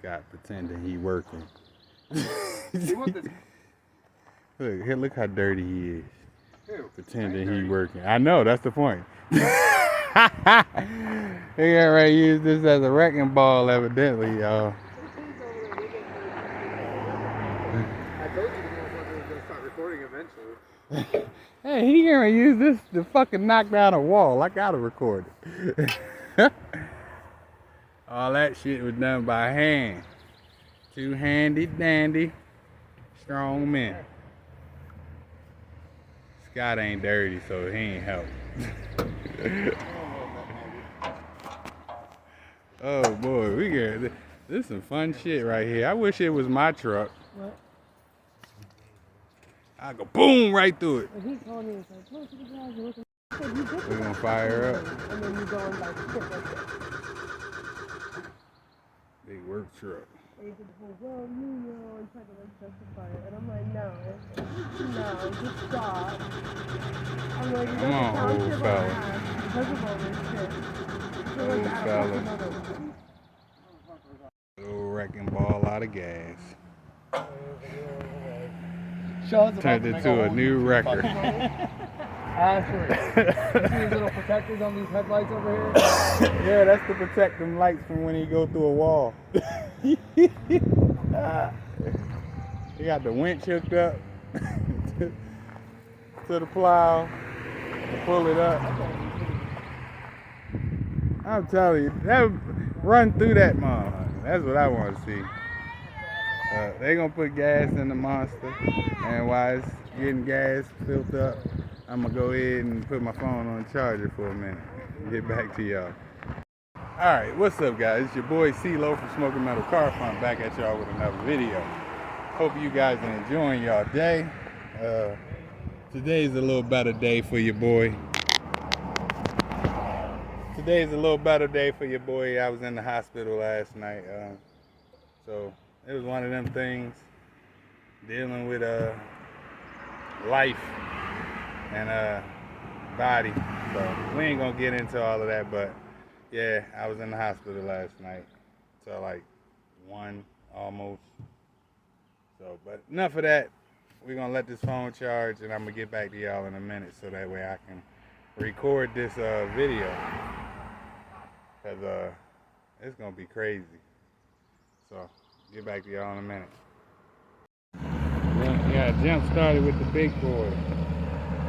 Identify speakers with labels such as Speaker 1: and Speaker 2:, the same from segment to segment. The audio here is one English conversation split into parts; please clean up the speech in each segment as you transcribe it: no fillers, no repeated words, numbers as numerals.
Speaker 1: Scott pretending he working.
Speaker 2: Want this?
Speaker 1: Look how dirty he is.
Speaker 2: Who?
Speaker 1: Pretending he working. I know, that's the point. He got ready to use this as a wrecking ball, evidently, y'all.
Speaker 2: I told you the motherfucker was gonna start recording eventually.
Speaker 1: Hey, he gonna use this to fucking knock down a wall. I gotta record it. All that shit was done by hand. Two handy dandy strong men. Scott ain't dirty, so he ain't help. Oh boy, we got this some fun shit right here. I wish it was my truck.
Speaker 3: What?
Speaker 1: I go boom right through it.
Speaker 3: And he told me, it's like, go to the garage and look at it.
Speaker 1: We're gonna fire up.
Speaker 3: And then you go and like sit like that.
Speaker 1: Big work truck.
Speaker 3: And he did the whole, well, you know, and tried to like justify it. And I'm like, no, just stop. I'm like, you
Speaker 1: Come on, old fella.
Speaker 3: Because of all this shit.
Speaker 1: Old fella. Little wrecking ball out of gas. Turned into a new record.
Speaker 2: Ashley, you see these little protectors on these headlights over here?
Speaker 1: Yeah, that's to protect them lights from when he go through a wall. He got the winch hooked up to the plow to pull it up. I'm telling you, that run through that motherfucker. That's what I want to see. They gonna put gas in the monster, and while it's getting gas filled up, I'm gonna go ahead and put my phone on charger for a minute and get back to y'all. Alright, what's up guys? It's your boy CeeLo from Smoking Metal Car Fun back at y'all with another video. Hope you guys are enjoying y'all day. Today's a little better day for your boy. Today's a little better day for your boy. I was in the hospital last night. So it was one of them things, dealing with life and body. So we ain't gonna get into all of that, but yeah, I was in the hospital last night till like 1 almost. So, but enough of that. We're gonna let this phone charge, and I'm gonna get back to y'all in a minute so that way I can record this video, cause it's gonna be crazy. So get back to y'all in a minute. Yeah, jump started with the big boy,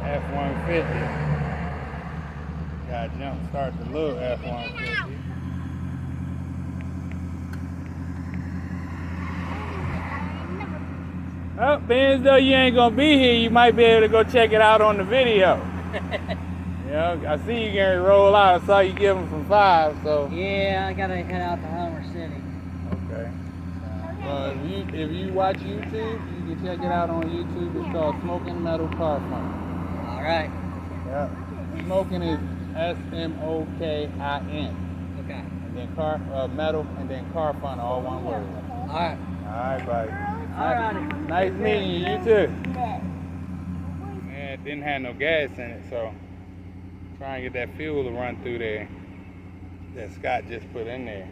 Speaker 1: F-150. Got jump start the little F-150. Oh, being as though you ain't gonna be here, you might be able to go check it out on the video. You know, I see you getting to roll out. I saw you give them from 5, so.
Speaker 3: Yeah, I gotta head out to Homer City.
Speaker 1: Okay. If you watch YouTube, you can check it out on YouTube. It's called Smoking Metal Car Fun.
Speaker 3: All right.
Speaker 1: Yeah. Smoking is S-M-O-K-I-N.
Speaker 3: Okay.
Speaker 1: And then metal, and then car fun, all one word.
Speaker 3: All right.
Speaker 1: All right, buddy.
Speaker 3: All righty.
Speaker 1: Nice meeting you. You too. Man, it didn't have no gas in it, so try and get that fuel to run through there that Scott just put in there.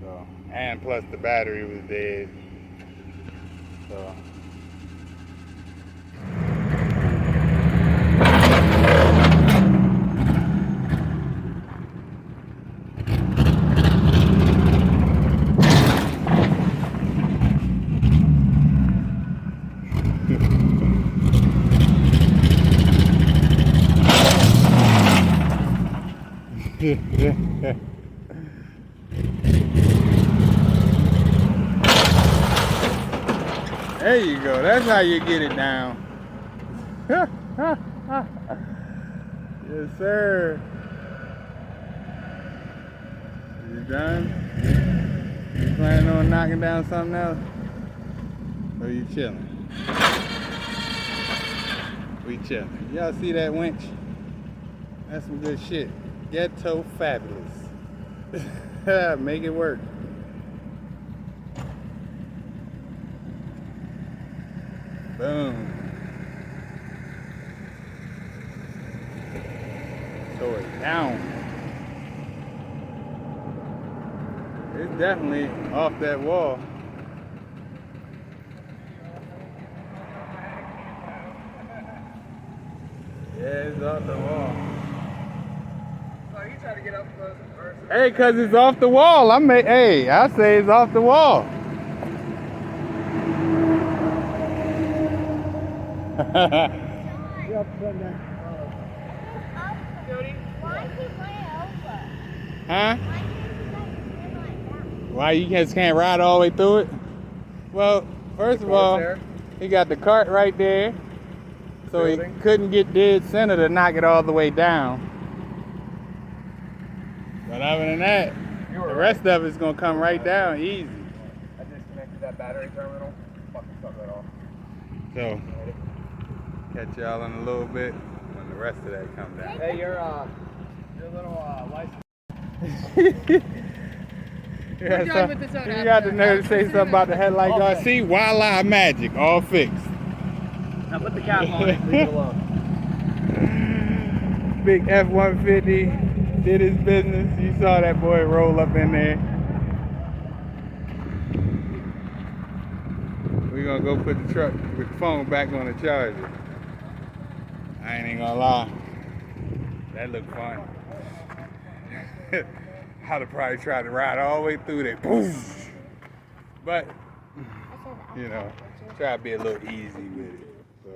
Speaker 1: So, and plus the battery was dead. So. There you go. That's how you get it down. Yes, sir. You done? You planning on knocking down something else? Or you chilling? We chilling. Y'all see that winch? That's some good shit. Ghetto fabulous. Make it work. Boom. Throw it down. It's definitely off that wall. Yeah, it's off the wall.
Speaker 2: Oh, you trying to get up close and personal.
Speaker 1: Hey, cause it's off the wall. Hey, I say it's off the wall.
Speaker 2: You're up front now. Jody?
Speaker 3: Why is he way over?
Speaker 1: Huh?
Speaker 3: Why can't he like that?
Speaker 1: Why you just can't ride all the way through it? Well, first of all,
Speaker 2: There.
Speaker 1: he got the cart right there, so he
Speaker 2: Building.
Speaker 1: couldn't get dead center to knock it all the way down. But other than that,
Speaker 2: You were
Speaker 1: the
Speaker 2: right.
Speaker 1: rest of it's gonna come right down easy.
Speaker 2: I disconnected that battery terminal. Fucking shut that off.
Speaker 1: So, catch y'all in a little bit when the rest of that come down.
Speaker 2: Hey, your little license.
Speaker 1: You
Speaker 2: We're done with this out
Speaker 1: you
Speaker 2: after
Speaker 1: got the
Speaker 2: that.
Speaker 1: nerve to say something about the headlight guard.
Speaker 2: Okay.
Speaker 1: See, voila, magic, all fixed.
Speaker 2: Now put the cap on it. Leave it alone.
Speaker 1: Big F-150 did his business. You saw that boy roll up in there. We're gonna go put the truck with the phone back on the charger. I ain't even gonna lie. That looked fun. I'd have probably tried to ride all the way through there. Boom. But, you know, try to be a little easy with it. So,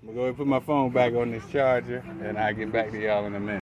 Speaker 1: I'm gonna go ahead and put my phone back on this charger, and I'll get back to y'all in a minute.